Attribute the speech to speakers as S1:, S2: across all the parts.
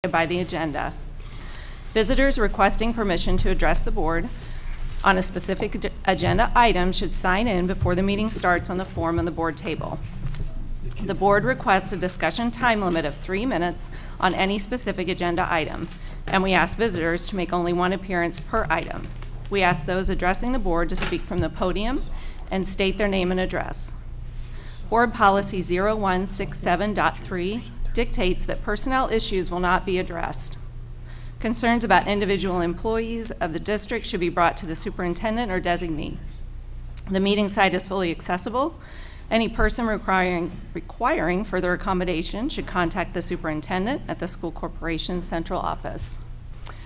S1: by the agenda. Visitors requesting permission to address the board on a specific agenda item should sign in before the meeting starts on the form on the board table. The board requests a discussion time limit of 3 minutes on any specific agenda item, and we ask visitors to make only one appearance per item. We ask those addressing the board to speak from the podium and state their name and address. Board Policy 0167.3 dictates that personnel issues will not be addressed. Concerns about individual employees of the district should be brought to the superintendent or designee. The meeting site is fully accessible. Any person requiring further accommodation should contact the superintendent at the school corporation's central office.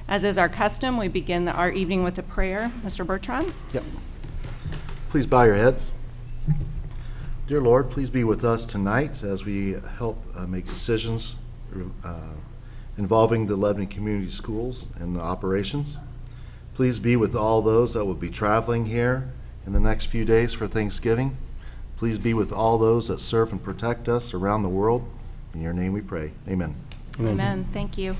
S1: As is our custom, we begin our evening with a prayer. Mr. Bertrand?
S2: Yep. Please bow your heads. Dear Lord, please be with us tonight as we help make decisions involving the Lebanon Community Schools and the operations. Please be with all those that will be traveling here in the next few days for Thanksgiving. Please be with all those that serve and protect us around the world. In your name we pray. Amen.
S1: Amen. Amen. Thank you.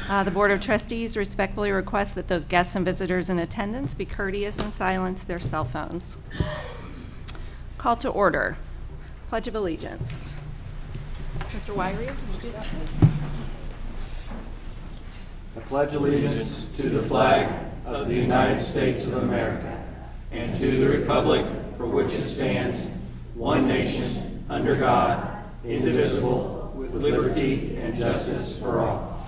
S1: The Board of Trustees respectfully requests that those guests and visitors in attendance be courteous and silence their cell phones. Call to order. Pledge of Allegiance. Mr. Wyrie, can you do that, please?
S3: I pledge allegiance to the flag of the United States of America and to the republic for which it stands, one nation, under God, indivisible, with liberty and justice for all.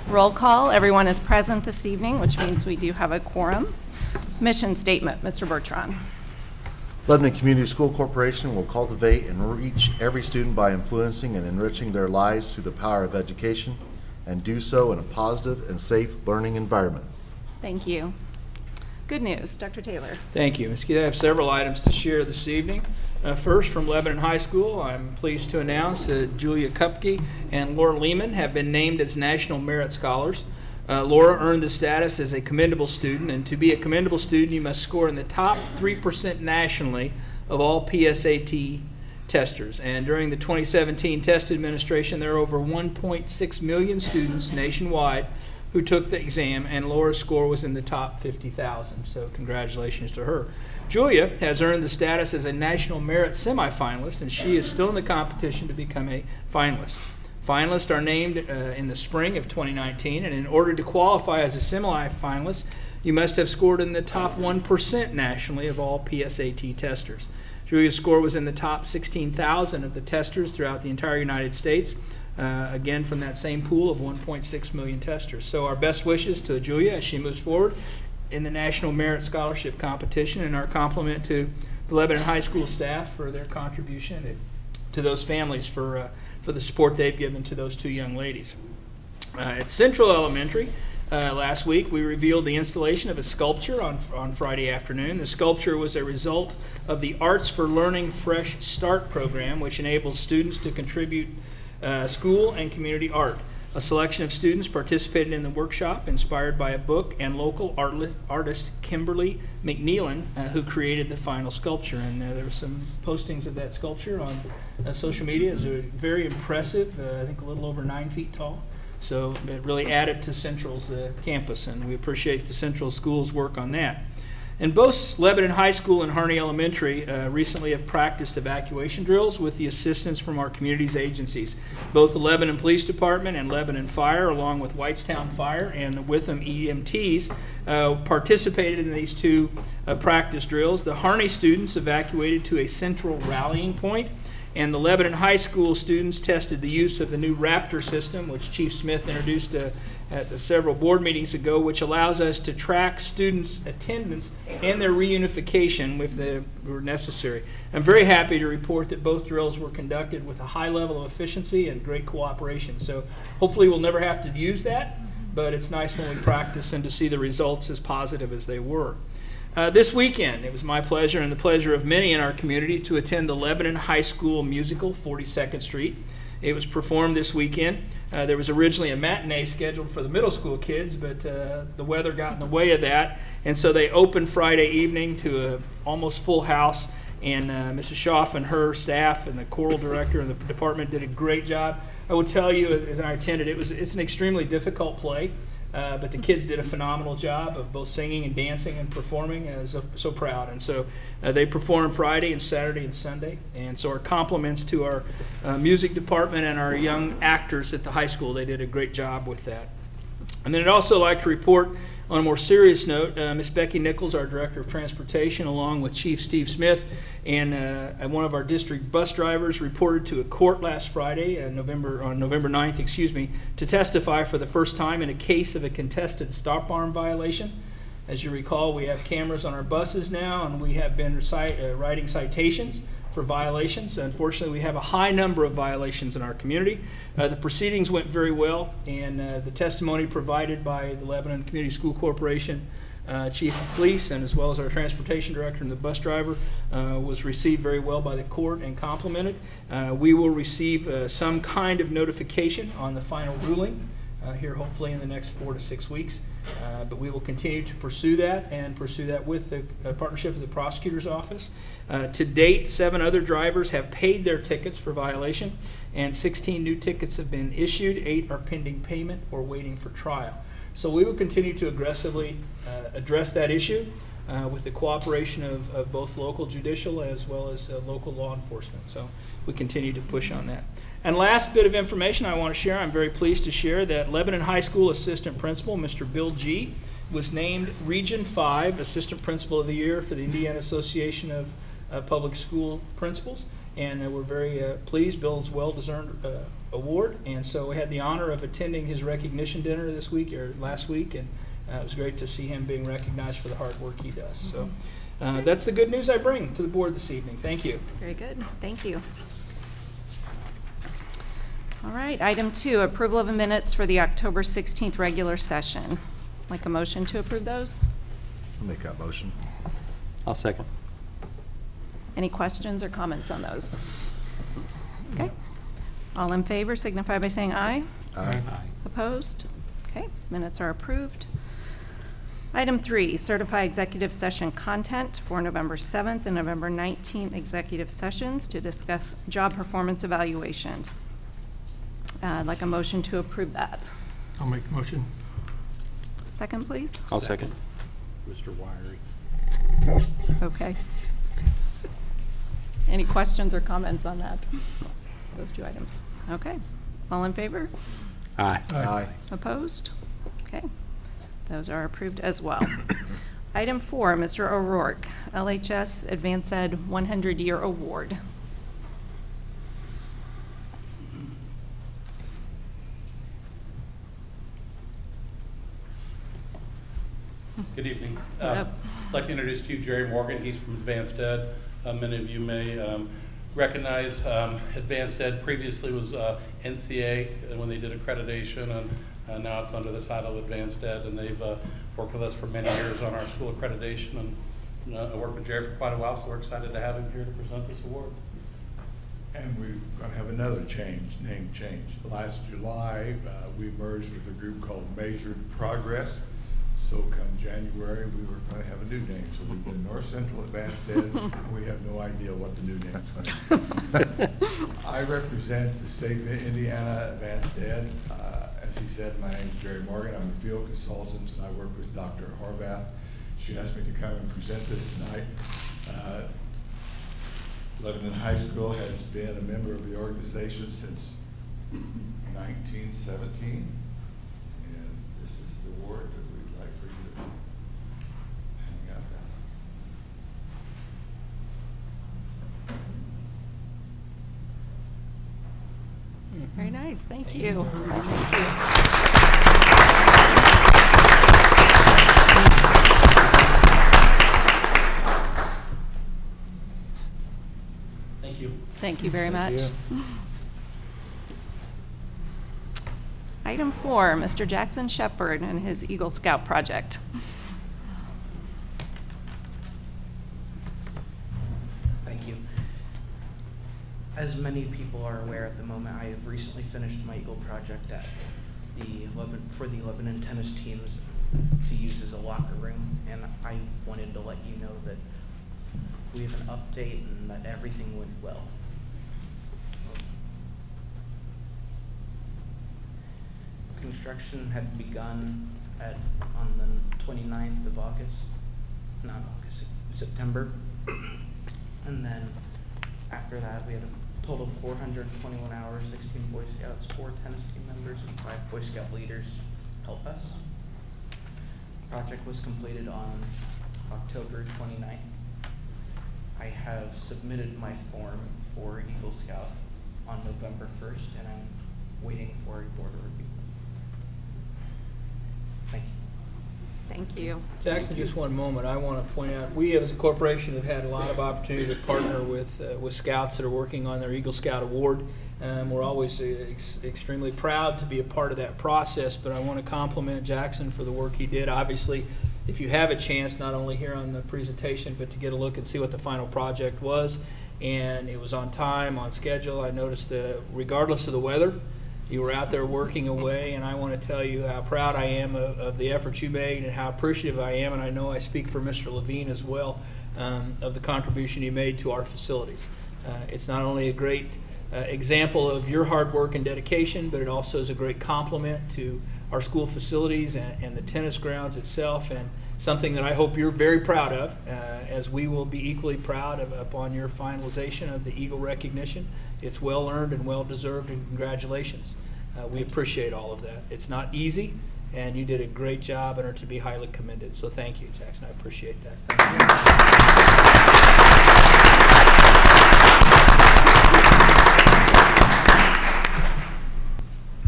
S1: Roll call. Everyone is present this evening, which means we do have a quorum. Mission statement, Mr. Bertrand.
S2: Lebanon Community School Corporation will cultivate and reach every student by influencing and enriching their lives through the power of education, and do so in a positive and safe learning environment.
S1: Thank you. Good news, Dr. Taylor.
S3: Thank you, Ms. Keith. I have several items to share this evening. First, from Lebanon High School, I'm pleased to announce that Julia Kupke and Laura Lehman have been named as National Merit Scholars. Laura earned the status as a commendable student, and to be a commendable student, you must score in the top 3% nationally of all PSAT testers. And during the 2017 test administration, there are over 1.6 million students nationwide who took the exam, and Laura's score was in the top 50,000. So congratulations to her. Julia has earned the status as a National Merit semifinalist, and she is still in the competition to become a finalist. Finalists are named in the spring of 2019, and in order to qualify as a semi-finalist, you must have scored in the top 1% nationally of all PSAT testers. Julia's score was in the top 16,000 of the testers throughout the entire United States, again from that same pool of 1.6 million testers. So our best wishes to Julia as she moves forward in the National Merit Scholarship Competition, and our compliment to the Lebanon High School staff for their contribution, and to those families for the support they've given to those two young ladies. At Central Elementary, last week we revealed the installation of a sculpture on Friday afternoon. The sculpture was a result of the Arts for Learning Fresh Start program, which enables students to contribute school and community art. A selection of students participated in the workshop inspired by a book and local artist Kimberly McNeelan, who created the final sculpture. And there were some postings of that sculpture on social media. It was very impressive, I think a little over 9 feet tall. So it really added to Central's campus, and we appreciate the Central School's work on that. And both Lebanon High School and Harney Elementary recently have practiced evacuation drills with the assistance from our community's agencies. Both the Lebanon Police Department and Lebanon Fire, along with Whitestown Fire and the Witham EMTs, participated in these two practice drills. The Harney students evacuated to a central rallying point, and the Lebanon High School students tested the use of the new Raptor system, which Chief Smith introduced at several board meetings ago, which allows us to track students' attendance and their reunification if they were necessary. I'm very happy to report that both drills were conducted with a high level of efficiency and great cooperation. So hopefully we'll never have to use that, but it's nice when we practice and to see the results as positive as they were. This weekend, it was my pleasure and the pleasure of many in our community to attend the Lebanon High School musical, 42nd Street. It was performed this weekend. There was originally a matinee scheduled for the middle school kids, but the weather got in the way of that, and so they opened Friday evening to an almost full house, And Mrs. Schaff and her staff and the choral director and the department did a great job. I will tell you, as I attended, it's an extremely difficult play. But the kids did a phenomenal job of both singing and dancing and performing. I was so proud. And so they performed Friday and Saturday and Sunday. And so our compliments to our music department and our young actors at the high school. They did a great job with that. And then I'd also like to report on a more serious note, Ms. Becky Nichols, our Director of Transportation, along with Chief Steve Smith and one of our district bus drivers, reported to a court last Friday, on November 9th, to testify for the first time in a case of a contested stop arm violation. As you recall, we have cameras on our buses now, and we have been writing citations for violations. Unfortunately, we have a high number of violations in our community. The proceedings went very well, and the testimony provided by the Lebanon Community School Corporation Chief of Police, and as well as our transportation director and the bus driver, was received very well by the court and complimented. We will receive some kind of notification on the final ruling here hopefully in the next 4 to 6 weeks. But we will continue to pursue that and pursue that with the partnership of the prosecutor's office. To date, 7 other drivers have paid their tickets for violation, and 16 new tickets have been issued. 8 are pending payment or waiting for trial. So we will continue to aggressively address that issue with the cooperation of both local judicial as well as local law enforcement. So we continue to push on that. And last bit of information I want to share, I'm very pleased to share that Lebanon High School Assistant Principal, Mr. Bill G., was named Region 5 Assistant Principal of the Year for the Indiana Association of Public School Principals. And we're very pleased. Bill's well-deserved award. And so we had the honor of attending his recognition dinner this week, or last week, and it was great to see him being recognized for the hard work he does. So that's the good news I bring to the board this evening. Thank you.
S1: Very good. Thank you. All right, item 2, approval of minutes for the October 16th regular session. Like a motion to approve those?
S2: I'll make that motion.
S4: I'll second.
S1: Any questions or comments on those? Okay. All in favor signify by saying aye.
S2: Aye.
S1: Opposed? Okay, minutes are approved. Item 3, certify executive session content for November 7th and November 19th executive sessions to discuss job performance evaluations. I'd like a motion to approve that.
S5: I'll make the motion.
S1: Second, please.
S4: I'll second.
S5: Mr. Wiry.
S1: Okay. Any questions or comments on that? Those 2 items. Okay. All in favor?
S4: Aye.
S2: Aye.
S1: Opposed? Okay. Those are approved as well. Item 4, Mr. O'Rourke, LHS Advanced Ed 100-Year Award.
S6: Good evening.
S1: Hello.
S6: I'd like to introduce to you Jerry Morgan. He's from Advanced Ed. Many of you may recognize Advanced Ed previously was NCA when they did accreditation, and now it's under the title of Advanced Ed, and they've worked with us for many years on our school accreditation, and I worked with Jerry for quite a while, so we're excited to have him here to present this award.
S7: And we're going to have another name change. Last July, we merged with a group called Measured Progress. So come January, we were going to have a new name. So we've been North Central Advanced Ed, and we have no idea what the new name is going to be. I represent the state of Indiana Advanced Ed. As he said, my name is Jerry Morgan. I'm a field consultant, and I work with Dr. Horvath. She asked me to come and present this tonight. Lebanon High School has been a member of the organization since 1917, and this is the award that we'd like for you to hang out now.
S1: Very nice. Thank you. Thank
S6: Thank you.
S1: Thank you very much. Item 4, Mr. Jackson Shepard and his Eagle Scout project.
S8: Thank you. As many people are aware at the moment, I have recently finished my Eagle project at for the Lebanon tennis teams to use as a locker room, and I wanted to let you know that we have an update and that everything went well. Construction had begun on the 29th of September. And then after that, we had a total of 421 hours, 16 Boy Scouts, 4 tennis team members, and 5 Boy Scout leaders help us. The project was completed on October 29th. I have submitted my form for Eagle Scout on November 1st, and I'm waiting for a board review. Thank you.
S1: Thank you.
S3: Jackson, just one moment. I want to point out, we as a corporation have had a lot of opportunity to partner with scouts that are working on their Eagle Scout Award. We're always extremely proud to be a part of that process, but I want to compliment Jackson for the work he did. Obviously, if you have a chance, not only here on the presentation, but to get a look and see what the final project was, and it was on time, on schedule. I noticed regardless of the weather, you were out there working away, and I want to tell you how proud I am of the efforts you made and how appreciative I am, and I know I speak for Mr. Levine as well, of the contribution you made to our facilities. It's not only a great example of your hard work and dedication, but it also is a great compliment to our school facilities and the tennis grounds itself, and something that I hope you're very proud of, as we will be equally proud of upon your finalization of the Eagle recognition. It's well earned and well deserved, and congratulations. We appreciate all of that. It's not easy, and you did a great job and are to be highly commended. So thank you, Jackson. I appreciate that.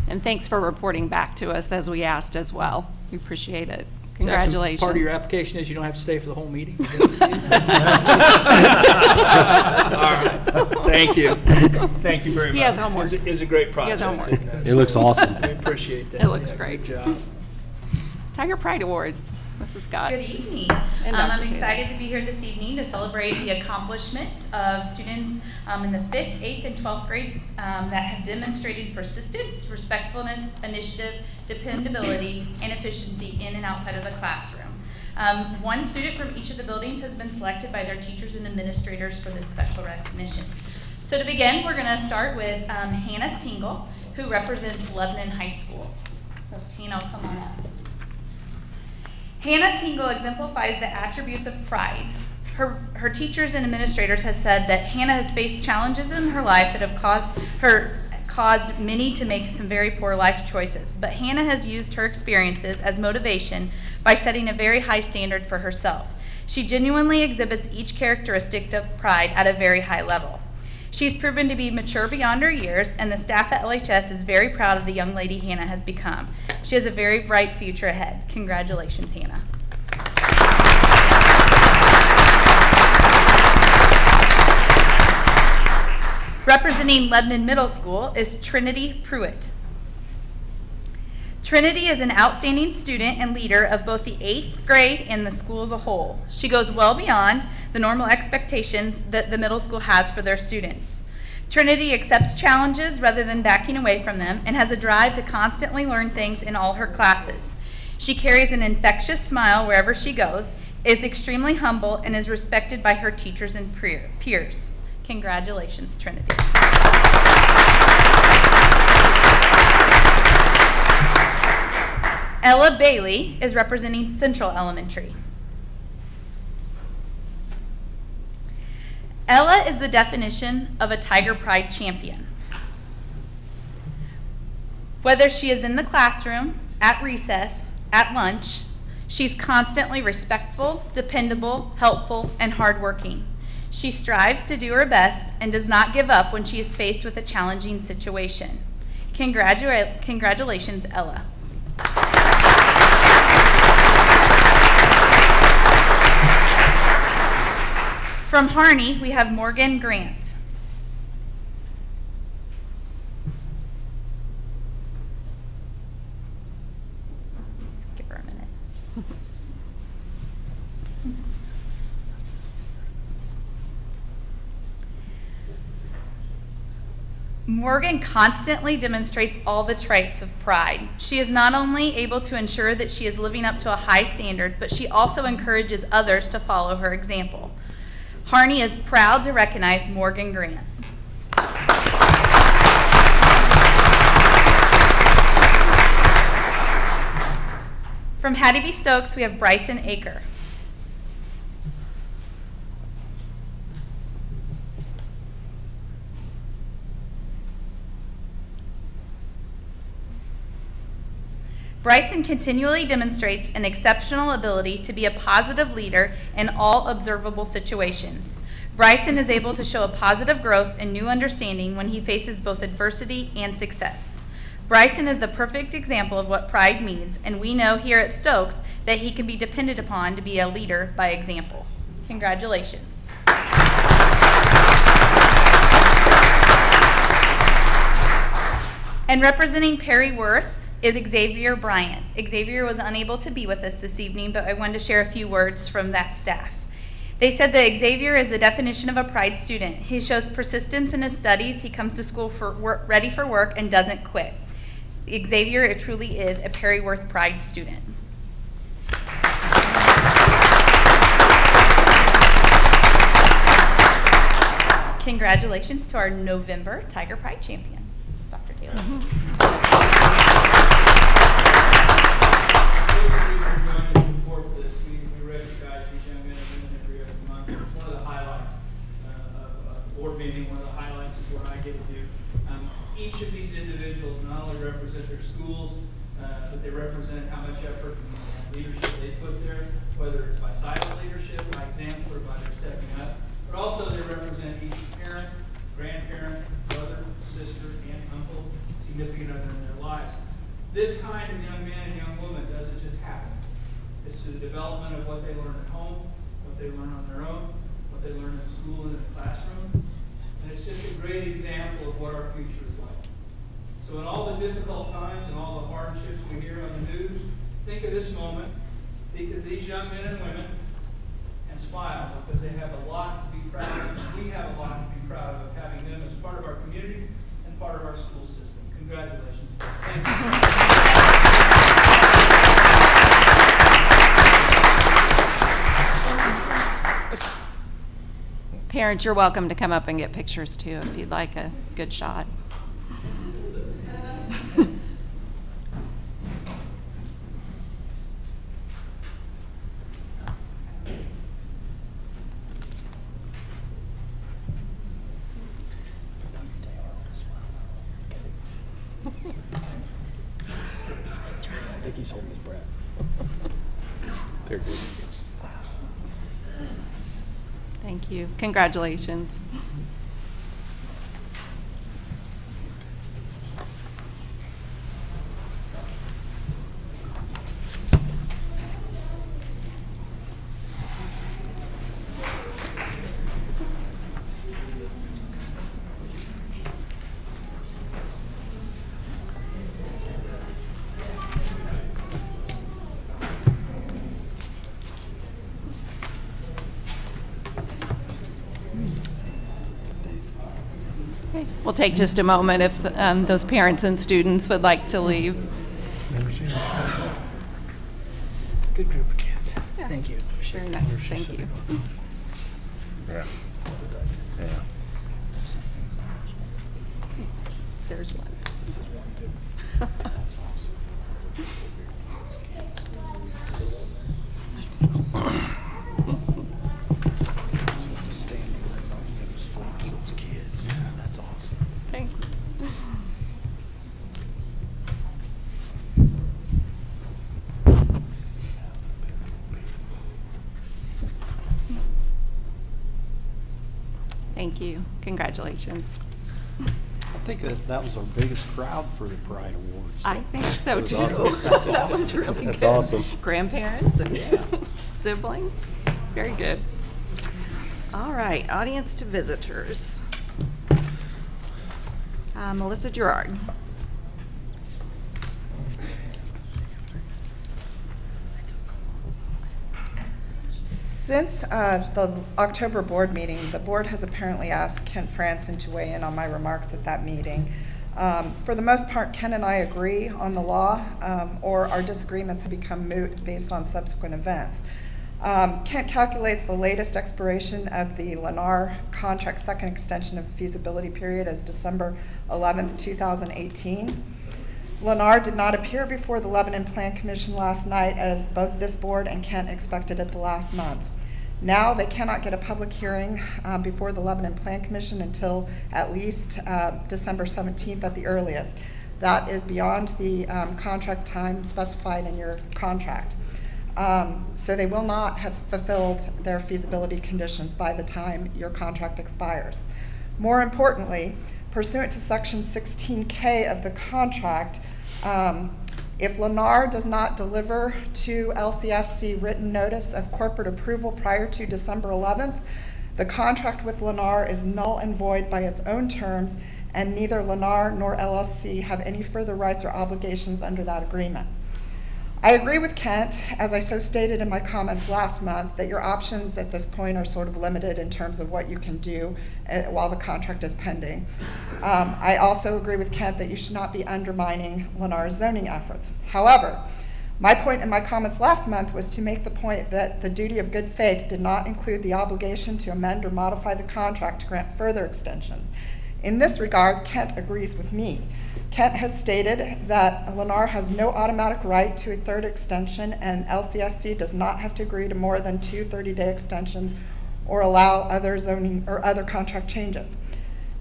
S1: And thanks for reporting back to us as we asked as well. We appreciate it.
S3: Jackson,
S1: Congratulations.
S3: part of your application is you don't have to stay for the whole meeting. All right. Thank you. Thank you very much.
S1: He has homework.
S3: It was a great project.
S1: He has homework.
S3: And,
S4: It looks awesome.
S3: We appreciate that.
S1: It looks
S3: Yeah,
S1: great.
S3: Good job.
S1: Tiger Pride Awards, Mrs. Scott.
S9: Good evening.
S1: And
S9: I'm
S1: Dr. Taylor.
S9: excited to be here this evening to celebrate the accomplishments of students in the 5th, 8th, and 12th grades that have demonstrated persistence, respectfulness, initiative, dependability, and efficiency in and outside of the classroom. One student from each of the buildings has been selected by their teachers and administrators for this special recognition. So to begin, we're going to start with Hannah Tingle, who represents Lebanon High School. So Hannah, come on up. Hannah Tingle exemplifies the attributes of pride. Her teachers and administrators have said that Hannah has faced challenges in her life that have caused many to make some very poor life choices. But Hannah has used her experiences as motivation by setting a very high standard for herself. She genuinely exhibits each characteristic of pride at a very high level. She's proven to be mature beyond her years, and the staff at LHS is very proud of the young lady Hannah has become. She has a very bright future ahead. Congratulations, Hannah. Representing Lebanon Middle School is Trinity Pruitt. Trinity is an outstanding student and leader of both the 8th grade and the school as a whole. She goes well beyond the normal expectations that the middle school has for their students. Trinity accepts challenges rather than backing away from them and has a drive to constantly learn things in all her classes. She carries an infectious smile wherever she goes, is extremely humble, and is respected by her teachers and peers. Congratulations, Trinity. Ella Bailey is representing Central Elementary. Ella is the definition of a Tiger Pride champion. Whether she is in the classroom, at recess, at lunch, she's constantly respectful, dependable, helpful, and hardworking. She strives to do her best and does not give up when she is faced with a challenging situation. Congratulations, Ella. From Harney, we have Morgan Grant. Give her a minute. Morgan constantly demonstrates all the traits of pride. She is not only able to ensure that she is living up to a high standard, but she also encourages others to follow her example. Harney is proud to recognize Morgan Grant. From Hattie B. Stokes, we have Bryson Aker. Bryson continually demonstrates an exceptional ability to be a positive leader in all observable situations. Bryson is able to show a positive growth and new understanding when he faces both adversity and success. Bryson is the perfect example of what pride means, and we know here at Stokes that he can be depended upon to be a leader by example. Congratulations. And representing Perry Worth is Xavier Bryant. Xavier was unable to be with us this evening, but I wanted to share a few words from that staff. They said that Xavier is the definition of a pride student. He shows persistence in his studies, he comes to school ready for work, and doesn't quit. Xavier truly is a Perry Worth Pride student. Congratulations to our November Tiger Pride champions. Dr. Taylor.
S3: We recognize these young men and women every other month. It's one of the highlights of the board meeting. One of the highlights is what I get to do. Each of these individuals not only represent their schools, but they represent how much effort and leadership they put there, whether it's by silent leadership, by example, or by their stepping up. But also they represent each parent, grandparent, brother, sister, aunt, uncle, significant other in their lives. This kind of young man and young woman doesn't just happen. It's the development of what they learn at home, what they learn on their own, what they learn in school and in the classroom. And it's just a great example of what our future is like. So in all the difficult times and all the hardships we hear on the news, think of this moment, think of these young men and women, and smile, because they have a lot to be proud of. We have a lot to be proud of having them as part of our community and part of our school system. Congratulations. Thank you.
S1: Parents, you're welcome to come up and get pictures too if you'd like a good shot.
S5: I think he's holding his breath. There it is.
S1: Thank you. Congratulations. We'll take just a moment if those parents and students would like to leave.
S3: Good group of kids. Yeah. Thank you.
S1: Very nice. Thank you.
S2: Yeah. Yeah.
S1: There's one.
S5: This is one too. That's awesome.
S1: Thanks. Thank you. Congratulations.
S5: I think that was our biggest crowd for the Pride Awards.
S1: I think so too.
S5: awesome.
S1: That was really
S4: That's
S1: good.
S4: awesome.
S1: Grandparents and siblings. Very good. All right, audience to visitors. Melissa Gerard.
S10: Since the October board meeting, the board has apparently asked Kent Franson to weigh in on my remarks at that meeting. For the most part, Ken and I agree on the law, or our disagreements have become moot based on subsequent events. Kent calculates the latest expiration of the Lennar contract second extension of feasibility period as December 11th, 2018. Lennar did not appear before the Lebanon Plan Commission last night as both this board and Kent expected at the last month. Now they cannot get a public hearing before the Lebanon Plan Commission until at least December 17th at the earliest. That is beyond the contract time specified in your contract. So they will not have fulfilled their feasibility conditions by the time your contract expires. More importantly, pursuant to Section 16K of the contract, if Lennar does not deliver to LCSC written notice of corporate approval prior to December 11th, the contract with Lennar is null and void by its own terms, and neither Lennar nor LLC have any further rights or obligations under that agreement. I agree with Kent, as I so stated in my comments last month, that your options at this point are sort of limited in terms of what you can do while the contract is pending. I also agree with Kent that you should not be undermining Lennar's zoning efforts. However, my point in my comments last month was to make the point that the duty of good faith did not include the obligation to amend or modify the contract to grant further extensions. In this regard, Kent agrees with me. Kent has stated that Lennar has no automatic right to a third extension, and LCSC does not have to agree to more than 2 30-day extensions or allow other zoning or other contract changes.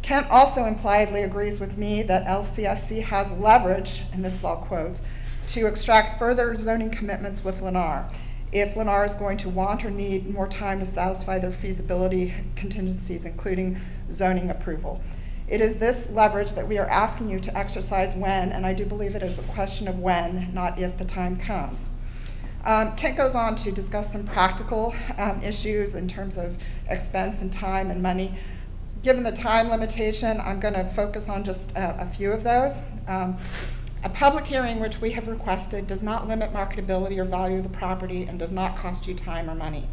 S10: Kent also impliedly agrees with me that LCSC has leverage, and this is all quotes, to extract further zoning commitments with Lennar if Lennar is going to want or need more time to satisfy their feasibility contingencies, including zoning approval. It is this leverage that we are asking you to exercise when, and I do believe it is a question of when, not if the time comes. Kent goes on to discuss some practical issues in terms of expense and time and money. Given the time limitation, I'm going to focus on just a few of those. A public hearing, which we have requested, does not limit marketability or value of the property and does not cost you time or money.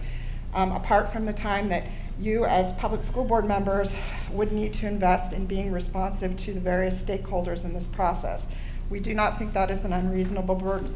S10: Apart from the time that you as public school board members would need to invest in being responsive to the various stakeholders in this process. We do not think that is an unreasonable burden.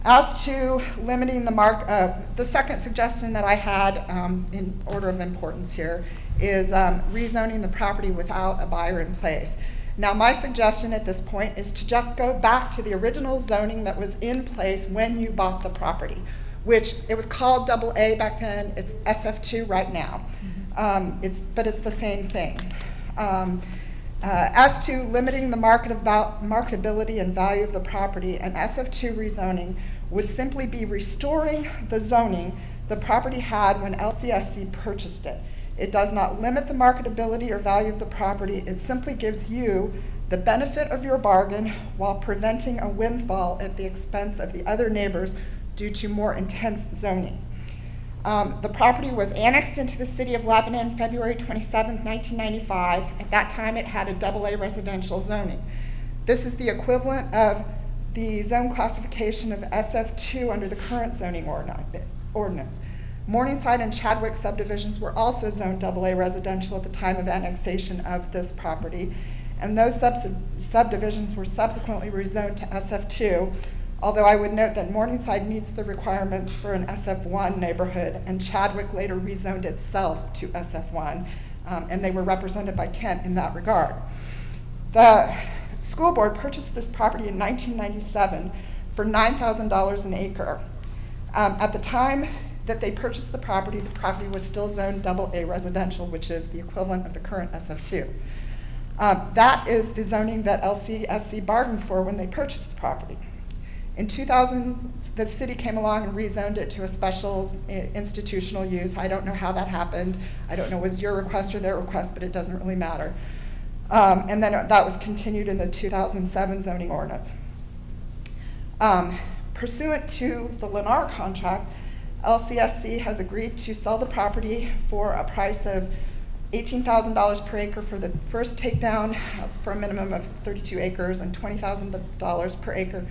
S10: As to limiting the second suggestion that I had in order of importance here is rezoning the property without a buyer in place. Now, my suggestion at this point is to just go back to the original zoning that was in place when you bought the property, which it was called AA back then. It's SF2 right now. But it's the same thing. As to limiting the marketability and value of the property, an SF2 rezoning would simply be restoring the zoning the property had when LCSC purchased it. It does not limit the marketability or value of the property. It simply gives you the benefit of your bargain while preventing a windfall at the expense of the other neighbors due to more intense zoning. The property was annexed into the city of Lebanon February 27, 1995. At that time, it had a AA residential zoning. This is the equivalent of the zone classification of SF2 under the current zoning ordinance. Morningside and Chadwick subdivisions were also zoned AA residential at the time of annexation of this property, and those subdivisions were subsequently rezoned to SF2, although I would note that Morningside meets the requirements for an SF1 neighborhood, and Chadwick later rezoned itself to SF1, and they were represented by Kent in that regard. The school board purchased this property in 1997 for $9,000 an acre. At the time that they purchased the property was still zoned AA residential, which is the equivalent of the current SF2. That is the zoning that LCSC bargained for when they purchased the property. In 2000, the city came along and rezoned it to a special institutional use. I don't know how that happened. I don't know if it was your request or their request, but it doesn't really matter. And then that was continued in the 2007 zoning ordinance. Pursuant to the Lennar contract, LCSC has agreed to sell the property for a price of $18,000 per acre for the first takedown for a minimum of 32 acres and $20,000 per acre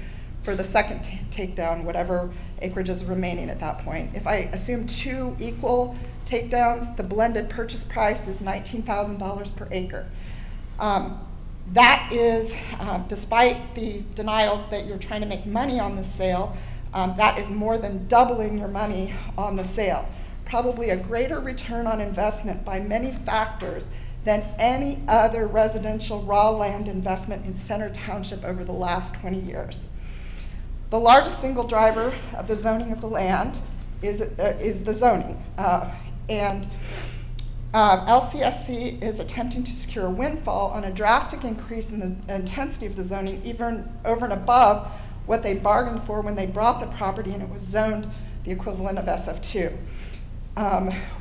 S10: for the second takedown, whatever acreage is remaining at that point. If I assume 2 equal takedowns, the blended purchase price is $19,000 per acre. That is, despite the denials that you're trying to make money on this sale, That is more than doubling your money on the sale. Probably a greater return on investment by many factors than any other residential raw land investment in Center Township over the last 20 years. The largest single driver of the zoning of the land is the zoning. LCSC is attempting to secure a windfall on a drastic increase in the intensity of the zoning, even over and above what they bargained for when they brought the property and it was zoned the equivalent of SF2.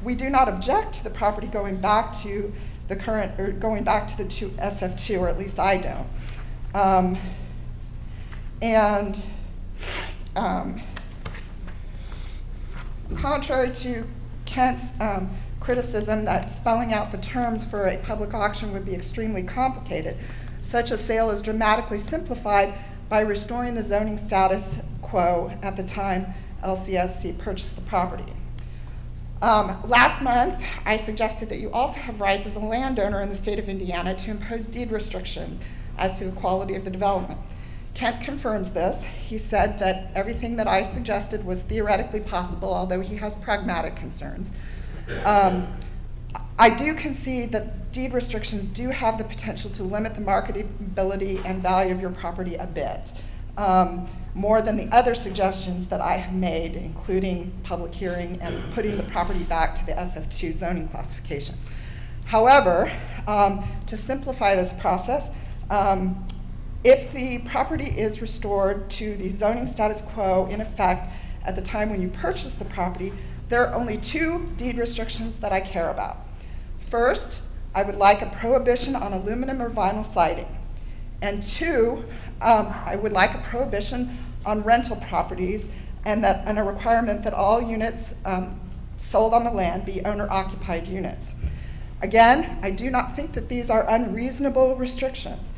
S10: We do not object to the property going back to the current, or going back to the SF2, or at least I don't. Contrary to Kent's criticism that spelling out the terms for a public auction would be extremely complicated, such a sale is dramatically simplified by restoring the zoning status quo at the time LCSC purchased the property. Last month, I suggested that you also have rights as a landowner in the state of Indiana to impose deed restrictions as to the quality of the development. Kent confirms this. He said that everything that I suggested was theoretically possible, although he has pragmatic concerns. I do concede that deed restrictions do have the potential to limit the marketability and value of your property a bit, more than the other suggestions that I have made, including public hearing and putting the property back to the SF2 zoning classification. However, to simplify this process, if the property is restored to the zoning status quo in effect at the time when you purchase the property, there are only two deed restrictions that I care about. First, I would like a prohibition on aluminum or vinyl siding. And two, I would like a prohibition on rental properties and a requirement that all units sold on the land be owner-occupied units. Again, I do not think that these are unreasonable restrictions.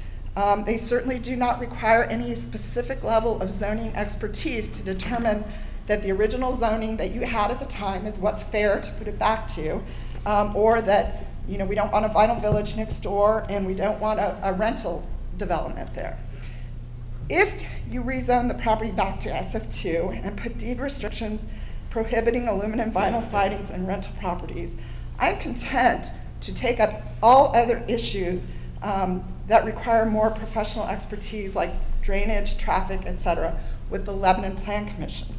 S10: They certainly do not require any specific level of zoning expertise to determine that the original zoning that you had at the time is what's fair to put it back to, or that we don't want a vinyl village next door and we don't want a rental development there. If you rezone the property back to SF2 and put deed restrictions prohibiting aluminum vinyl sidings and rental properties, I'm content to take up all other issues that require more professional expertise like drainage, traffic, etc., with the Lebanon Plan Commission.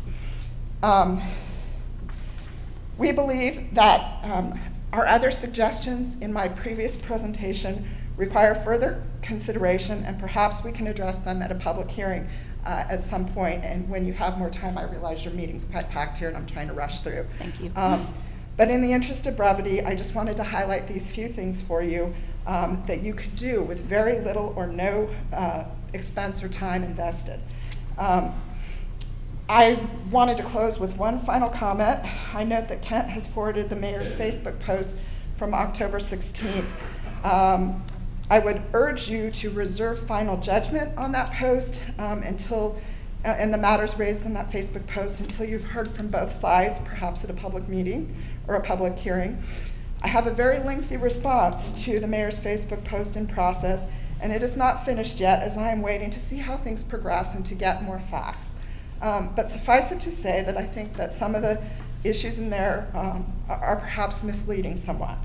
S10: We believe that our other suggestions in my previous presentation require further consideration, and perhaps we can address them at a public hearing at some point. And when you have more time, I realize your meeting's quite packed here and I'm trying to rush through.
S1: Thank you.
S10: But in the interest of brevity, I just wanted to highlight these few things for you that you could do with very little or no expense or time invested. I wanted to close with one final comment. I note that Kent has forwarded the mayor's Facebook post from October 16th. I would urge you to reserve final judgment on that post and the matters raised in that Facebook post until you've heard from both sides, perhaps at a public meeting or a public hearing. I have a very lengthy response to the mayor's Facebook post in process, and it is not finished yet as I am waiting to see how things progress and to get more facts. But suffice it to say that I think that some of the issues in there are perhaps misleading somewhat.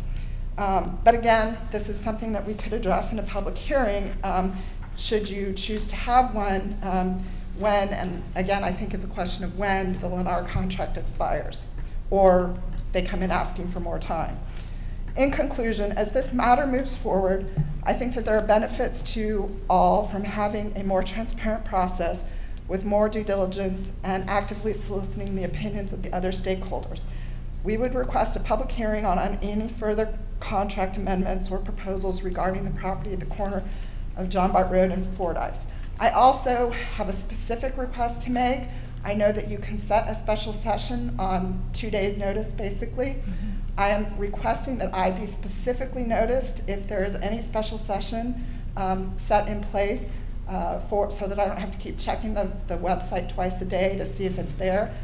S10: But again, this is something that we could address in a public hearing should you choose to have one when, and again, I think it's a question of when the Lennar contract expires or they come in asking for more time. In conclusion, as this matter moves forward, I think that there are benefits to all from having a more transparent process with more due diligence and actively soliciting the opinions of the other stakeholders. We would request a public hearing on any further contract amendments or proposals regarding the property at the corner of John Bart Road and Fordyce. I also have a specific request to make. I know that you can set a special session on 2 days' notice, basically. I am requesting that I be specifically noticed if there is any special session set in place so that I don't have to keep checking the website twice a day to see if it's there.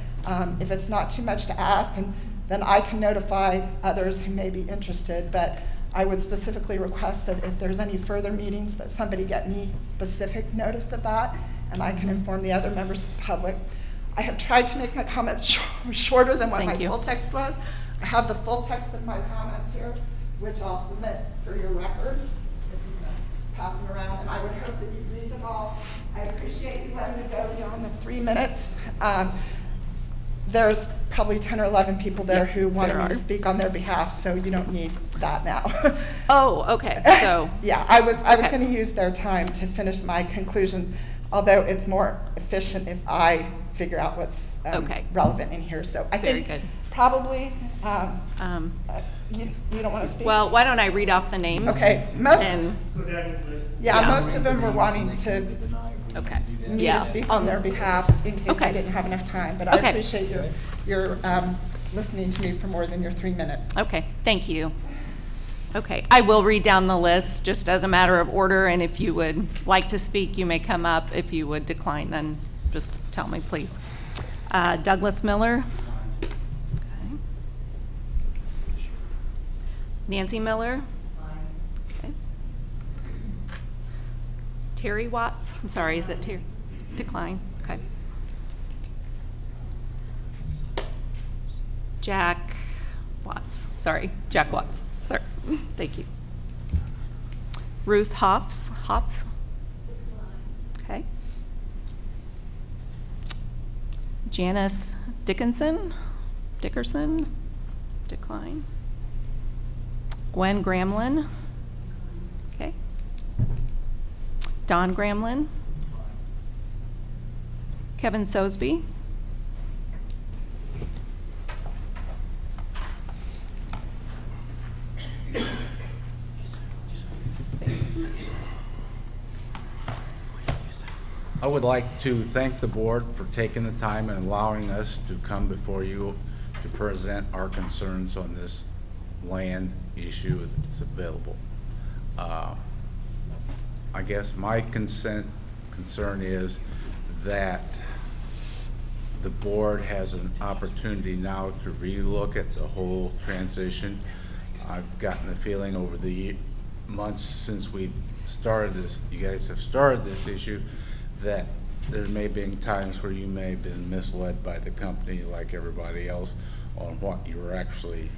S10: If it's not too much to ask, and then I can notify others who may be interested, but I would specifically request that if there's any further meetings that somebody get me specific notice of that, and I can inform the other members of the public. I have tried to make my comments shorter than what
S1: Thank
S10: my
S1: you.
S10: full text was. I have the full text of my comments here, which I'll submit for your record, if you can pass them around, and I would hope that you read them all. I appreciate you letting me go beyond the 3 minutes. There's probably 10 or 11 people there who wanted
S1: there
S10: me to
S1: are.
S10: speak on their behalf, so you don't need that now.
S1: Oh, okay, so,
S10: Yeah, I was
S1: Okay.
S10: going to use their time to finish my conclusion, although it's more efficient if I figure out what's
S1: Okay.
S10: relevant in here. So I
S1: Very
S10: think
S1: good.
S10: probably,
S1: um,
S10: you don't want to speak?
S1: well, why don't I read off the names?
S10: Okay,
S1: And,
S10: yeah,
S1: yeah.
S10: most of them were wanting to
S1: okay,
S10: me to
S1: yeah.
S10: speak on their behalf in case I
S1: Okay.
S10: didn't have enough time. But I
S1: Okay.
S10: appreciate your listening to me for more than your 3 minutes.
S1: Okay, thank you. Okay, I will read down the list just as a matter of order, and if you would like to speak, you may come up. If you would decline, then just tell me, please. Douglas Miller. Okay. Nancy Miller. Okay. Terry Watts. I'm sorry, is it Terry? Decline. Okay. Jack Watts. Sorry, Jack Watts. Sorry. Thank you. Ruth Hops. Okay. Janice Dickerson. Decline. Gwen Gramlin. Okay. Don Gramlin. Kevin Sosby.
S11: I would like to thank the board for taking the time and allowing us to come before you to present our concerns on this land issue that's available. I guess my concern is that the board has an opportunity now to relook at the whole transition. I've gotten the feeling over the months since we started this, you guys have started this issue, that there may have been times where you may have been misled by the company like everybody else on what you were actually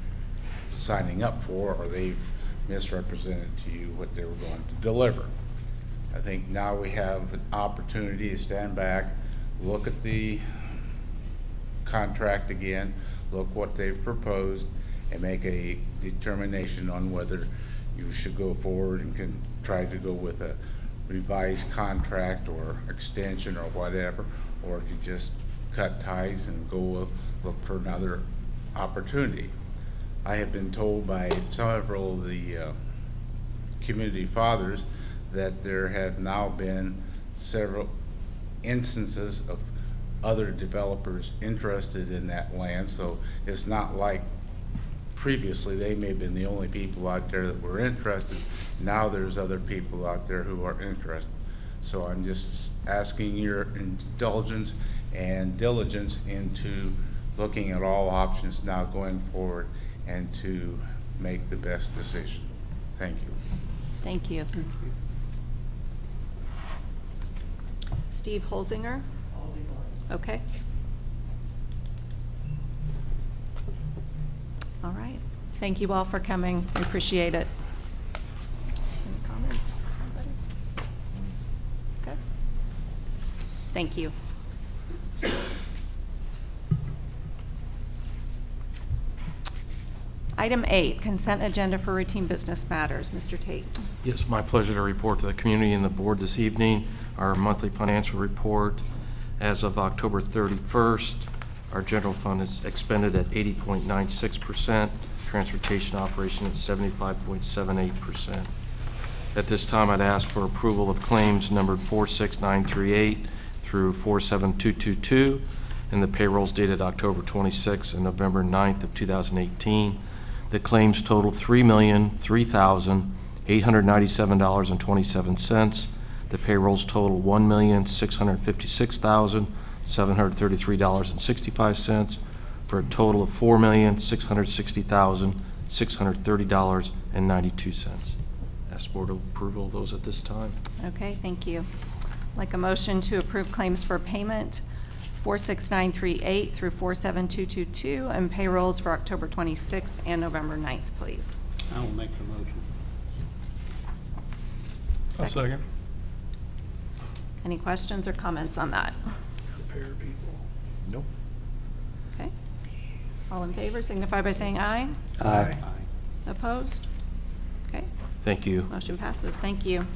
S11: signing up for, or they've misrepresented to you what they were going to deliver. I think now we have an opportunity to stand back, look at the contract again, look what they've proposed, and make a determination on whether you should go forward and can try to go with a revised contract or extension or whatever, or to just cut ties and go look for another opportunity. I have been told by several of the community fathers that there have now been several instances of other developers interested in that land, so it's not like previously they may have been the only people out there that were interested. Now there's other people out there who are interested. So I'm just asking your indulgence and diligence into looking at all options now going forward and to make the best decision. Thank you.
S1: Thank you. Steve Holzinger? Okay. All right. Thank you all for coming. We appreciate it. Any comments? Anybody? Okay. Thank you. Item 8, consent agenda for routine business matters. Mr. Tate.
S12: Yes, my pleasure to report to the community and the board this evening our monthly financial report. As of October 31st, our general fund is expended at 80.96%, transportation operation at 75.78%. At this time, I'd ask for approval of claims numbered 46938 through 47222 and the payrolls dated October 26th and November 9th of 2018. The claims total $3,003,897.27. The payrolls total $1,656,733.65 for a total of $4,660,630.92. Ask board approval of those at this time.
S1: Okay, thank you. Like a motion to approve claims for payment 46938 through 47222, and payrolls for October 26th and November 9th, please.
S4: I will make the motion.
S1: I'll second. Any questions or comments on that?
S3: Prepare people.
S2: Nope.
S1: Okay. All in favor signify by saying aye.
S4: Aye.
S1: Opposed? Okay.
S12: Thank you.
S1: Motion passes. Thank you.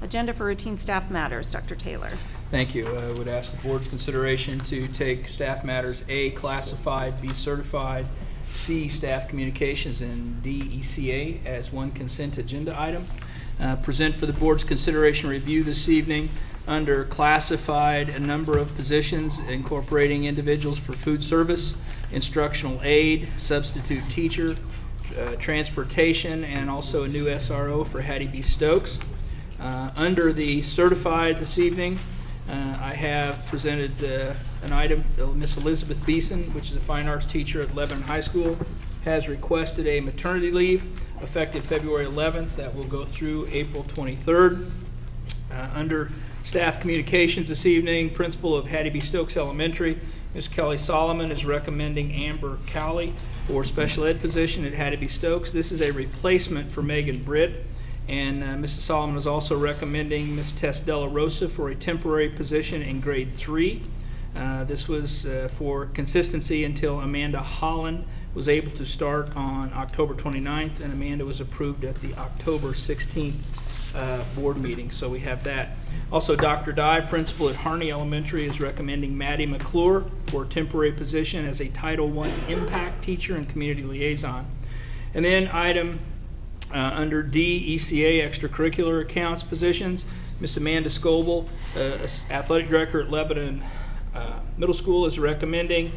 S1: Agenda for routine staff matters. Dr. Taylor.
S3: Thank you. I would ask the board's consideration to take staff matters A, classified, B, certified, C, staff communications, and D, ECA as one consent agenda item. Present for the board's consideration review this evening under classified a number of positions incorporating individuals for food service, instructional aid, substitute teacher, transportation, and also a new SRO for Hattie B. Stokes. Under the certified this evening, I have presented an item. Miss Elizabeth Beeson, which is a fine arts teacher at Lebanon High School, has requested a maternity leave effective February 11th. That will go through April 23rd. Under staff communications this evening, principal of Hattie B. Stokes Elementary, Ms. Kelly Solomon, is recommending Amber Cowley for special ed position at Hattie B. Stokes. This is a replacement for Megan Britt. And Mrs. Solomon is also recommending Ms. Tess Della Rosa for a temporary position in grade 3. This was for consistency until Amanda Holland was able to start on October 29th, and Amanda was approved at the October 16th board meeting, so we have that. Also, Dr. Dye, principal at Harney Elementary, is recommending Maddie McClure for a temporary position as a Title I impact teacher and community liaison. And then item under D, ECA, extracurricular accounts positions, Miss Amanda Scoble, athletic director at Lebanon Middle School, is recommending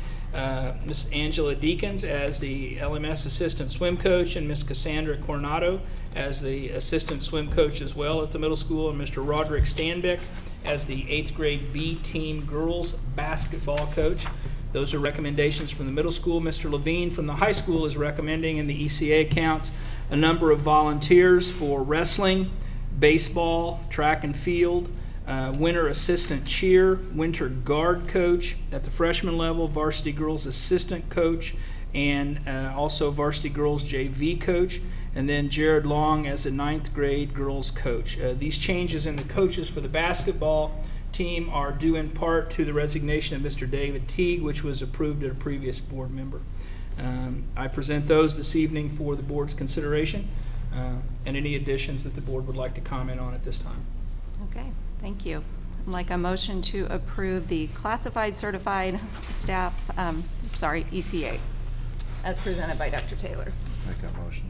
S3: Miss Angela Deacons as the LMS assistant swim coach, and Miss Cassandra Coronado as the assistant swim coach as well at the middle school, and Mr. Roderick Stanbeck as the 8th grade B team girls basketball coach. Those are recommendations from the middle school. Mr. Levine from the high school is recommending in the ECA accounts a number of volunteers for wrestling, baseball, track and field, winter assistant cheer, winter guard coach at the freshman level, varsity girls assistant coach, and also varsity girls JV coach, and then Jared Long as a 9th grade girls coach. These changes in the coaches for the basketball team are due in part to the resignation of Mr. David Teague, which was approved at a previous board member. I present those this evening for the board's consideration, and any additions that the board would like to comment on at this time.
S1: Okay, thank you. I'd like a motion to approve the classified certified staff, ECA, as presented by Dr. Taylor.
S2: Make that motion.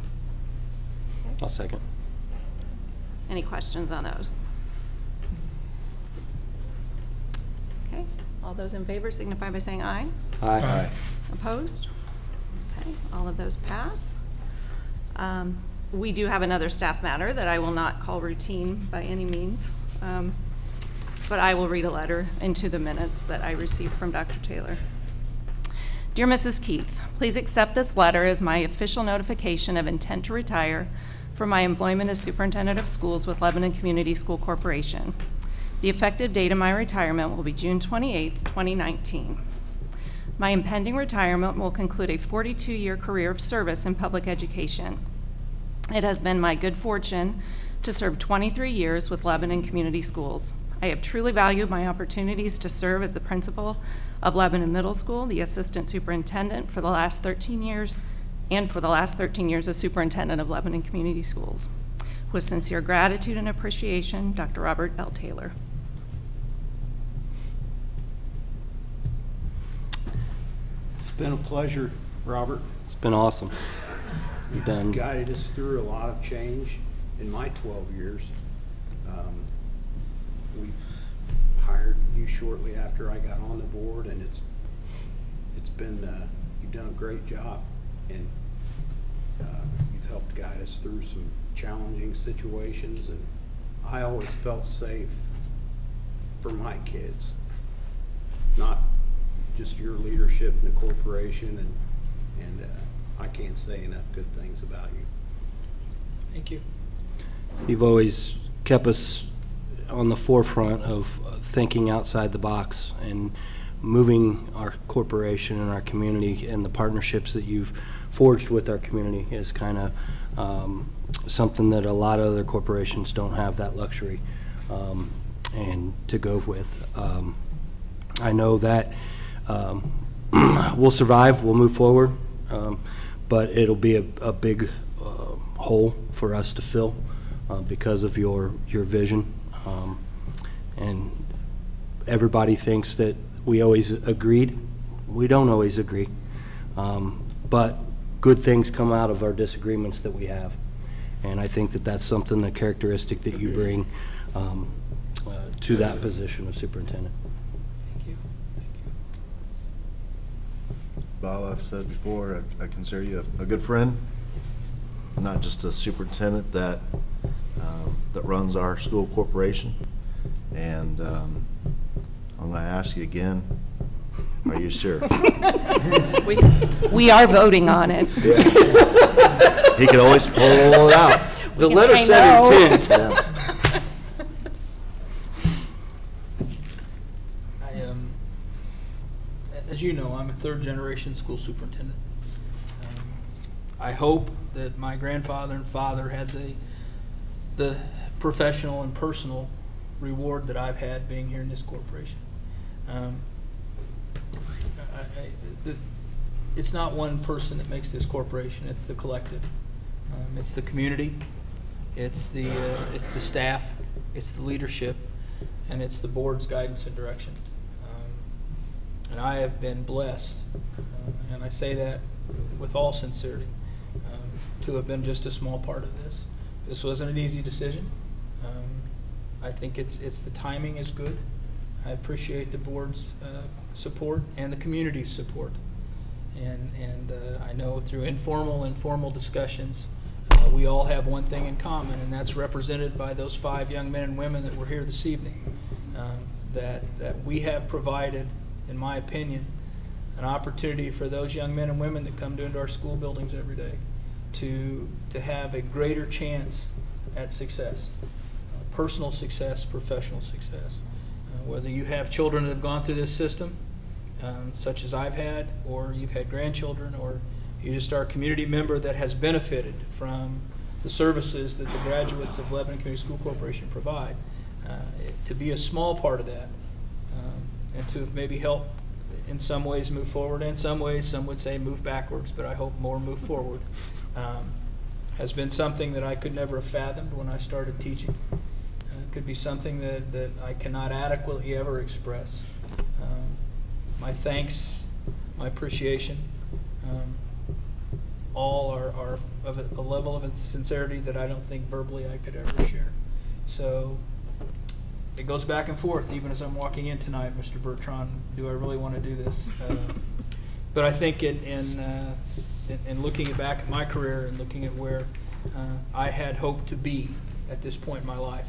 S4: I'll second.
S1: Any questions on those? Okay, all those in favor signify by saying aye.
S4: Aye.
S2: Aye.
S1: Opposed? Okay, all of those pass. We do have another staff matter that I will not call routine by any means, but I will read a letter into the minutes that I received from Dr. Taylor. Dear Mrs. Keith, please accept this letter as my official notification of intent to retire from my employment as superintendent of schools with Lebanon Community School Corporation. The effective date of my retirement will be June 28th, 2019. My impending retirement will conclude a 42-year career of service in public education. It has been my good fortune to serve 23 years with Lebanon Community Schools. I have truly valued my opportunities to serve as the principal of Lebanon Middle School, the assistant superintendent for the last 13 years, and for the last 13 years as superintendent of Lebanon Community Schools. With sincere gratitude and appreciation, Dr. Robert L. Taylor.
S5: It's been a pleasure, Robert.
S4: It's been awesome. You've done.
S5: Guided us through a lot of change in my 12 years. We hired you shortly after I got on the board, and it's been you've done a great job, and you've helped guide us through some challenging situations, and I always felt safe for my kids, not just your leadership in the corporation, and I can't say enough good things about you.
S3: Thank you.
S4: You've always kept us on the forefront of thinking outside the box, and moving our corporation and our community and the partnerships that you've forged with our community is kind of something that a lot of other corporations don't have that luxury and to go with. I know that we'll survive, we'll move forward, but it'll be a big hole for us to fill because of your vision. And everybody thinks that we always agreed. We don't always agree. But good things come out of our disagreements that we have. And I think that that's something, the characteristic that you bring to that position of superintendent.
S3: Thank you. Thank you.
S2: Bob, I've said before, I consider you a good friend, not just a superintendent that runs our school corporation. And I'm going to ask you again, are you sure?
S1: We are voting on it.
S2: Yeah. He can always pull it out.
S4: The letter said intent.
S2: Yeah.
S3: As you know, I'm a third-generation school superintendent. I hope that my grandfather and father had the professional and personal reward that I've had being here in this corporation. It's not one person that makes this corporation, it's the collective. It's the community, it's the staff, it's the leadership, and it's the board's guidance and direction. And I have been blessed, and I say that with all sincerity, to have been just a small part of this. This wasn't an easy decision. I think it's the timing is good. I appreciate the board's support and the community's support. And I know through informal and formal discussions, we all have one thing in common, and that's represented by those 5 young men and women that were here this evening, that we have provided, in my opinion, an opportunity for those young men and women that come into our school buildings every day to have a greater chance at success, personal success, professional success. Whether you have children that have gone through this system, such as I've had, or you've had grandchildren, or you just are a community member that has benefited from the services that the graduates of Lebanon Community School Corporation provide, to be a small part of that, and to have maybe helped in some ways move forward, in some ways some would say move backwards, but I hope more move forward, has been something that I could never have fathomed when I started teaching. It could be something that I cannot adequately ever express. My thanks, my appreciation, all are of a level of sincerity that I don't think verbally I could ever share. So it goes back and forth, even as I'm walking in tonight, Mr. Bertrand, do I really want to do this? But I think in looking back at my career and looking at where I had hoped to be at this point in my life,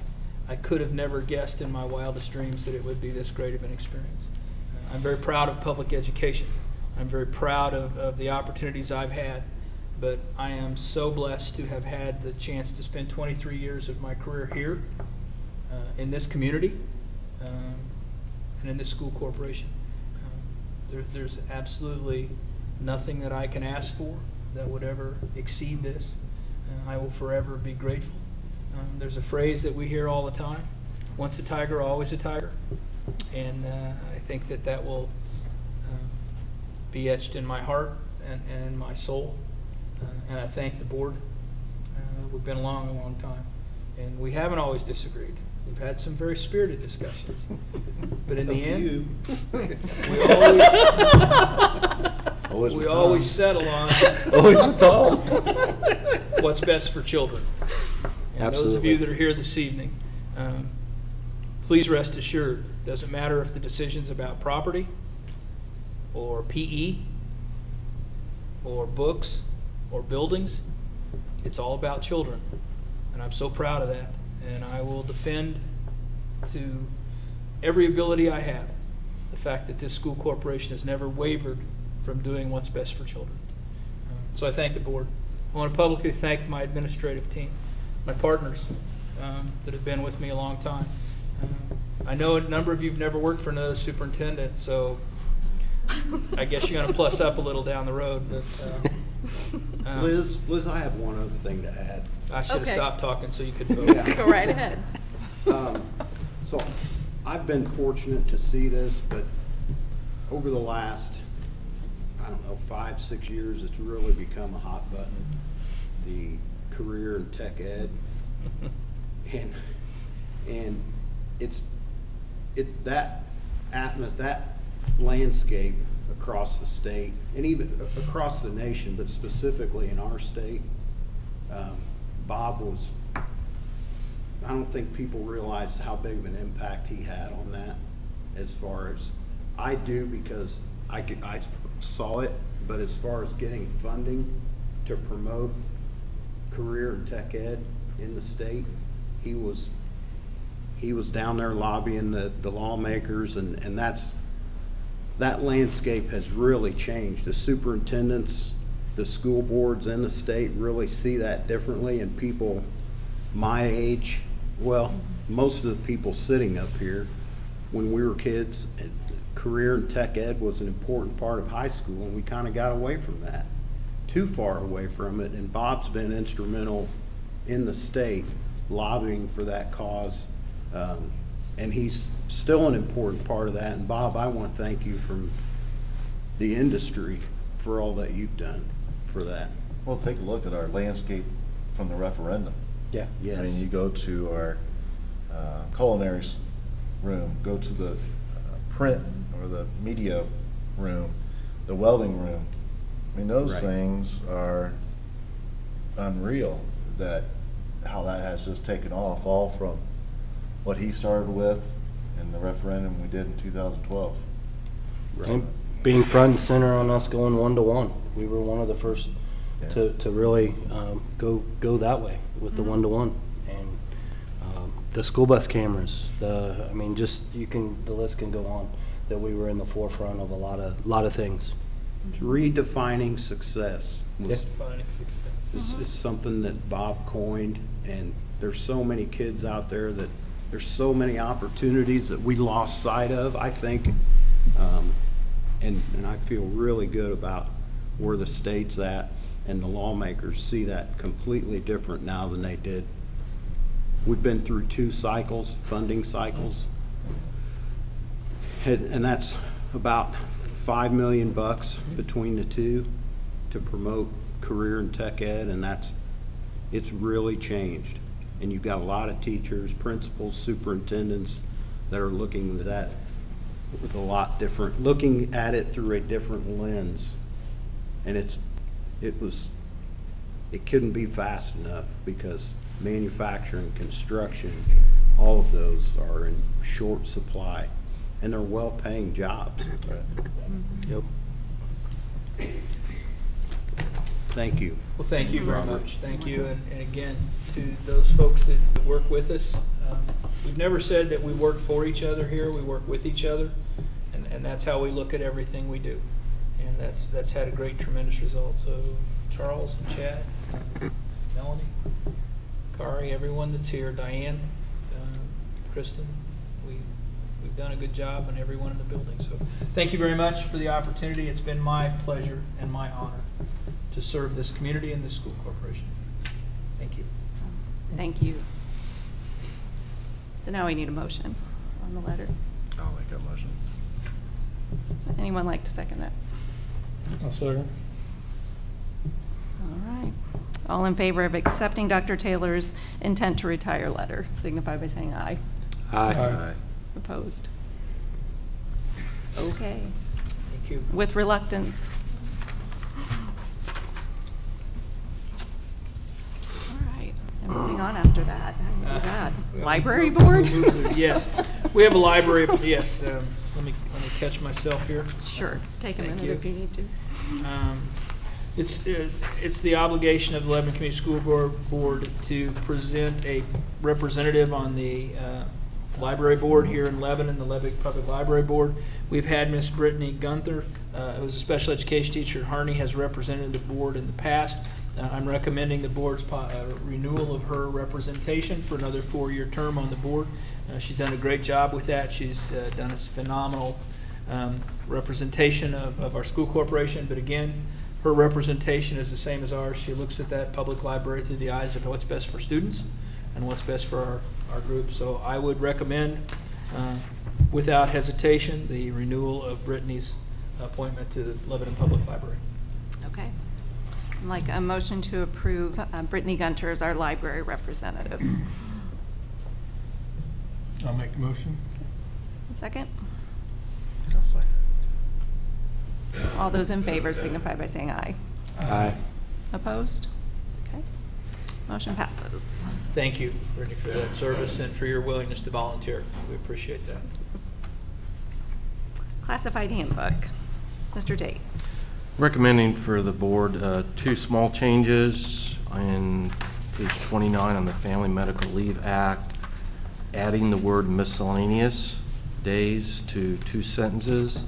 S3: I could have never guessed in my wildest dreams that it would be this great of an experience. I'm very proud of public education. I'm very proud of the opportunities I've had, but I am so blessed to have had the chance to spend 23 years of my career here in this community and in this school corporation. There's absolutely nothing that I can ask for that would ever exceed this. I will forever be grateful. There's a phrase that we hear all the time, once a tiger, always a tiger. And I think that will be etched in my heart and in my soul. And I thank the board. We've been along a long time. And we haven't always disagreed. We've had some very spirited discussions. But in the end, we always settle on what's best for children. And
S4: Absolutely.
S3: those of you that are here this evening, please rest assured, it doesn't matter if the decision's about property or PE or books or buildings, it's all about children. And I'm so proud of that. And I will defend to every ability I have the fact that this school corporation has never wavered from doing what's best for children. So I thank the board. I want to publicly thank my administrative team, my partners that have been with me a long time. I know a number of you have never worked for another superintendent, so I guess you're gonna plus up a little down the road, but,
S5: Liz, I have one other thing to add.
S3: I should have
S1: Okay.
S3: stopped talking so you could vote.
S1: Go right ahead.
S5: So I've been fortunate to see this, but over the last, I don't know, 5, 6 years, it's really become a hot button, the career in tech ed. And that landscape across the state and even across the nation, but specifically in our state, Bob was, I don't think people realize how big of an impact he had on that, as far as I do, because I saw it, but as far as getting funding to promote career in tech ed in the state, he was down there lobbying the lawmakers, and that landscape has really changed. The superintendents, the school boards in the state really see that differently, and people my age, well, most of the people sitting up here, when we were kids, career in tech ed was an important part of high school, and we kind of got away from that, too far away from it, and Bob's been instrumental in the state lobbying for that cause, and he's still an important part of that. And Bob, I want to thank you from the industry for all that you've done for that.
S2: Well, take a look at our landscape from the referendum.
S4: Yeah.
S2: I mean, you go to our culinary room, go to the print or the media room, the welding room. I mean, those
S5: Right.
S2: things are unreal, that how that has just taken off, all from what he started with and the referendum we did in 2012.
S4: And being front and center on us going 1-to-1. We were one of the first to really go that way with the 1-to-1. And the school bus cameras, I mean, just the list can go on, that we were in the forefront of a lot of things.
S5: Redefining success was
S3: Defining success.
S5: is something that Bob coined, and there's so many kids out there that there's so many opportunities that we lost sight of, I think, and I feel really good about where the state's at, and the lawmakers see that completely different now than they did. We've been through 2 cycles, funding cycles, and that's about $5 million between the two to promote career in tech ed, and it's really changed. And you've got a lot of teachers, principals, superintendents that are looking at that with a lot different, looking at it through a different lens. And it couldn't be fast enough, because manufacturing, construction, all of those are in short supply, and they're well-paying jobs.
S4: Yep.
S5: Thank you.
S3: Well, thank you very
S5: Robert.
S3: much. Thank you. And again, to those folks that work with us, we've never said that we work for each other here. We work with each other. And that's how we look at everything we do. And that's had a great, tremendous result. So Charles and Chad, Melanie, Kari, everyone that's here, Diane, Kristen, we've done a good job, and everyone in the building. So thank you very much for the opportunity. It's been my pleasure and my honor to serve this community and this school corporation. Thank you.
S1: Thank you. So now we need a motion on the letter.
S2: I'll make that motion.
S1: Anyone like to second that?
S3: I'll second.
S1: All right. All in favor of accepting Dr. Taylor's intent to retire letter, signify by saying aye.
S2: Aye.
S1: Opposed? Okay.
S3: Thank you.
S1: With reluctance. All right. And moving on after that. How do you do that? Library board?
S3: Yes. We have a library, yes. Let me catch myself here.
S1: Sure. Take a
S3: Thank
S1: minute
S3: you.
S1: if you need to.
S3: It's the obligation of the Lebanon Community School Board to present a representative on the library board here in Lebanon, the Lebanon Public Library Board. We've had Miss Brittany Gunther, who's a special education teacher at Harney, has represented the board in the past. I'm recommending the board's renewal of her representation for another 4-year term on the board. She's done a great job with that. She's done a phenomenal representation of our school corporation, but again, her representation is the same as ours. She looks at that public library through the eyes of what's best for students and what's best for our group. So I would recommend, without hesitation, the renewal of Brittany's appointment to the Lebanon Public Library.
S1: Okay. I'd like a motion to approve Brittany Gunter as our library representative.
S13: I'll make the motion.
S1: A second?
S2: I'll second.
S1: All those in favor signify by saying aye.
S4: Aye.
S1: Opposed? Okay. Motion passes.
S3: Thank you, Brittany, for that service and for your willingness to volunteer. We appreciate that.
S1: Classified handbook. Mr. Tate.
S12: Recommending for the board 2 small changes in page 29 on the Family Medical Leave Act, adding the word miscellaneous days to 2 sentences.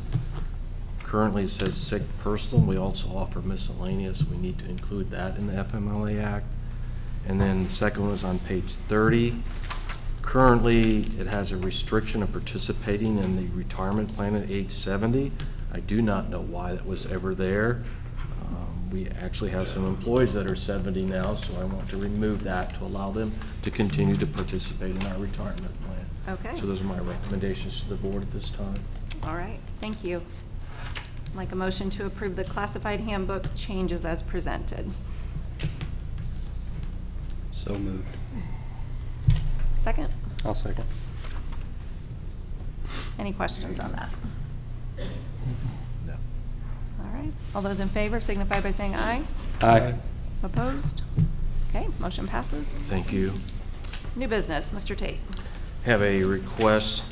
S12: Currently it says sick personal. We also offer miscellaneous. We need to include that in the FMLA Act. And then the second one is on page 30. Currently it has a restriction of participating in the retirement plan at age 70. I do not know why that was ever there. We actually have some employees that are 70 now, so I want to remove that to allow them to continue to participate in our retirement plan.
S1: Okay.
S12: So those are my recommendations to the board at this time.
S1: All right. Thank you. I'd like a motion to approve the classified handbook changes as presented.
S4: So moved.
S1: Second?
S4: I'll second.
S1: Any questions on that?
S2: No.
S1: All right. All those in favor signify by saying aye.
S4: Aye.
S1: Opposed? Okay, motion passes.
S12: Thank you.
S1: New business, Mr. Tate.
S12: Have a request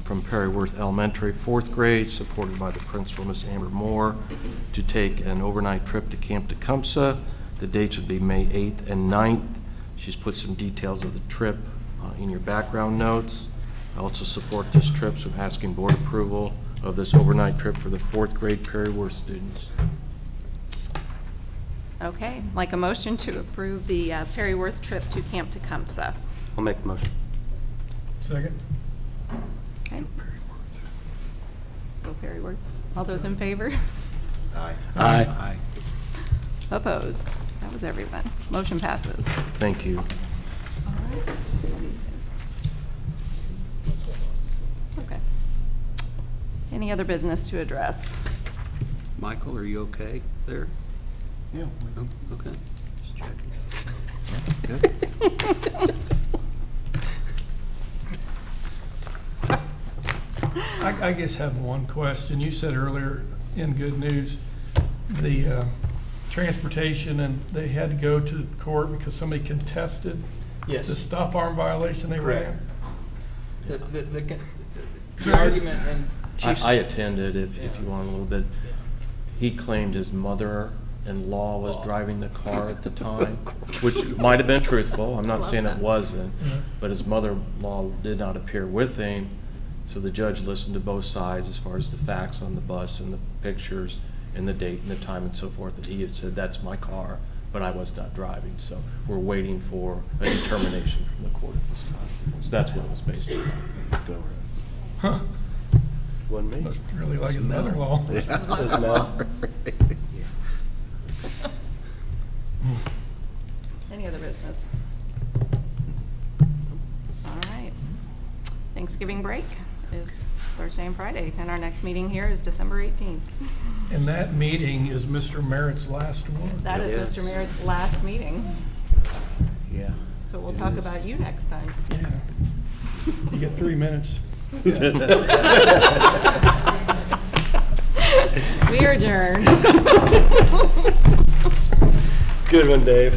S12: from Perryworth Elementary, 4th grade, supported by the principal, Miss Amber Moore, to take an overnight trip to Camp Tecumseh. The dates would be May 8th and 9th. She's put some details of the trip in your background notes. I also support this trip, so I'm asking board approval of this overnight trip for the 4th grade Perryworth students.
S1: Okay, like a motion to approve the Perryworth trip to Camp Tecumseh.
S4: I'll make the motion.
S13: Second.
S1: Okay. Go Perryworth. All those in favor?
S2: Aye.
S4: Aye.
S1: Opposed? That was everyone. Motion passes.
S12: Thank you.
S1: All right. Okay. Any other business to address?
S14: Michael, are you okay there?
S2: Yeah.
S14: Oh, okay. Just checking.
S2: Good.
S13: I guess have one question. You said earlier in good news, the transportation, and they had to go to court because somebody contested
S3: Yes.
S13: the stop arm violation they ran.
S3: The
S13: Serious?
S3: argument, and Chief.
S12: I attended, if you want a little bit. He claimed his mother-in-law was driving the car at the time, which might have been truthful. I'm not saying it wasn't, but his mother-in-law did not appear with him. So the judge listened to both sides as far as the facts on the bus and the pictures and the date and the time and so forth, that he had said, that's my car, but I was not driving. So we're waiting for a determination from the court at this time. So that's what it was based on.
S13: Huh.
S4: Wasn't me.
S13: Must really like his mother-in-law.
S4: It was Mel.
S1: Any other business? All right. Thanksgiving break is Thursday and Friday, and our next meeting here is December 18th.
S13: And that meeting is Mr. Merritt's last one.
S1: That is Mr. Merritt's last meeting,
S4: Yeah.
S1: so we'll talk about you next time.
S13: Yeah. You get 3 minutes.
S1: We are adjourned.
S4: Good one, Dave.